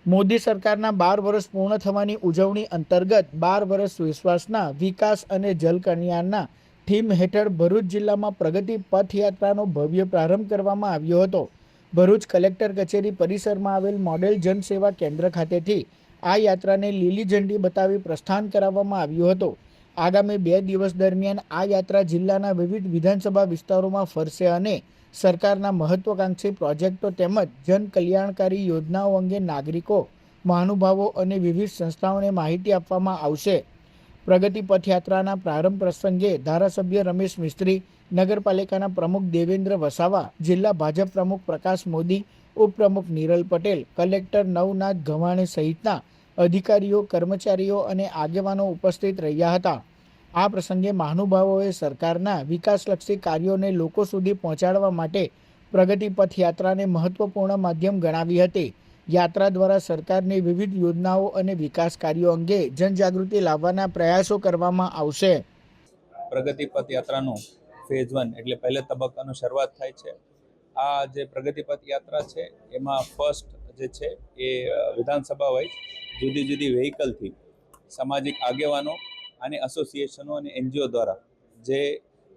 મોદી સરકારના 12 વર્ષ પૂર્ણ થવાની ઉજવણી અંતર્ગત 12 વર્ષ વિશ્વાસના વિકાસ અને જલકલ્યાણના થીમ હેઠળ ભરૂચ જિલ્લામાં પ્રગતિ પથયાત્રાનો ભવ્ય પ્રારંભ કરવામાં આવ્યો હતો. ભરૂચ કલેક્ટર કચેરી પરિસરમાં આવેલ મોડેલ જનસેવા કેન્દ્ર ખાતેથી આ યાત્રાને લીલી ઝંડી બતાવી પ્રસ્થાન કરાવવામાં આવ્યું હતું. આગામી 2 દિવસ દરમિયાન આ યાત્રા જિલ્લાના વિવિધ વિધાનસભા વિસ્તારોમાં ફરશે અને સરકારના મહત્વાકાંક્ષી પ્રોજેક્ટો તેમજ જનકલ્યાણકારી યોજનાઓ અંગે નાગરિકો, મહાનુભાવો અને વિવિધ સંસ્થાઓને માહિતી આપવામાં આવશે. પ્રગતિ પથયાત્રાના પ્રારંભ પ્રસંગે ધારાસભ્ય રમેશ મિસ્ત્રી, નગરપાલિકાના પ્રમુખ દેવેન્દ્ર વસાવા, જિલ્લા ભાજપ પ્રમુખ પ્રકાશ મોદી, ઉપપ્રમુખ નિરલ પટેલ, કલેક્ટર નવનાથ ગવાણે સહિતના અધિકારીઓ, કર્મચારીઓ અને આગેવાનો ઉપસ્થિત રહ્યા હતા. આ પ્રસંગે મહાનુભાવોએ સરકારના વિકાસલક્ષી કાર્યોને લોકો સુધી પહોંચાડવા માટે પ્રગતિ પથયાત્રાને મહત્વપૂર્ણ માધ્યમ ગણાવી હતી. યાત્રા દ્વારા સરકારની વિવિધ યોજનાઓ અને વિકાસ કાર્યો અંગે જનજાગૃતિ લાવવાના પ્રયાસો કરવામાં આવશે. પ્રગતિ પથયાત્રાનું ફેઝ 1 એટલે પહેલા તબક્કાનું શરૂઆત થાય છે. આ જે પ્રગતિ પથયાત્રા છે એમાં ફર્સ્ટ જે છે એ વિધાનસભા વાઇઝ જુદી જુદી વ્હીકલથી સામાજિક આગેવાનો અને એસોસિએશનો અને એનજીઓ દ્વારા જે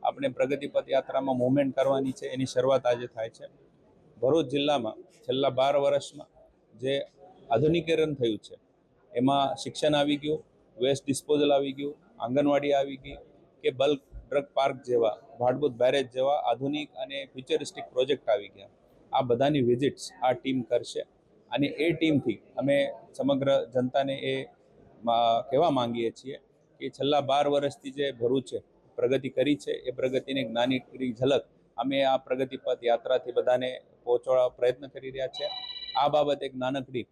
આપણે પ્રગતિ પથયાત્રામાં મૂવમેન્ટ કરવાની છે એની શરૂઆત આજે થાય છે. ભરૂચ જિલ્લામાં છેલ્લા 12 વર્ષમાં જે આધુનિકીકરણ થયું છે એમાં શિક્ષણ આવી ગયું, વેસ્ટ ડિસ્પોઝલ આવી ગયું, આંગણવાડી આવી ગઈ કે બલ્ક ડ્રગ પાર્ક જેવા, ભાડભૂત બેરેજ જેવા આધુનિક અને ફ્યુચરિસ્ટિક પ્રોજેક્ટ આવી ગયા. આ બધાની વિઝિટ્સ આ ટીમ કરશે અને એ ટીમથી અમે સમગ્ર જનતાને એ કહેવા માંગીએ છીએ કે છેલ્લા 12 વર્ષથી જે ભરૂચે પ્રગતિ કરી છે એ પ્રગતિની નાની ઝલક અમે આ પ્રગતિ પથ યાત્રાથી બધાને પહોંચાડવા પ્રયત્ન કરી રહ્યા છે. આ બાબત એક નાનકડી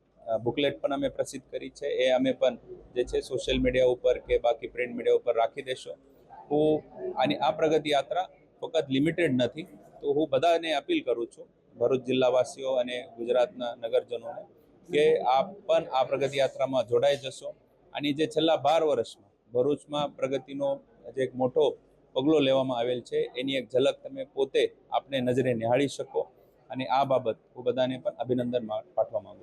બુકલેટ પણ અમે પ્રસિદ્ધ કરી છે, એ અમે પણ જે છે સોશિયલ મીડિયા ઉપર કે બાકી પ્રિન્ટ મીડિયા ઉપર રાખી દેશો. અને આ પ્રગતિ યાત્રા ફક્ત લિમિટેડ નથી, તો હું બધાને અપીલ કરું છું, ભરૂચ જિલ્લાવાસીઓ અને ગુજરાતના નગરજનોને, કે આપ પણ આ પ્રગતિ યાત્રામાં જોડાઈ જશો. અને જે છેલ્લા 12 વર્ષમાં ભરૂચમાં પ્રગતિનો જે એક મોટો પગલો લેવામાં આવેલ છે એની એક ઝલક તમે પોતે આપને નજરે નિહાળી શકો. અને આ બાબત હું બધાને પણ અભિનંદન પાઠવવા માંગુ છું.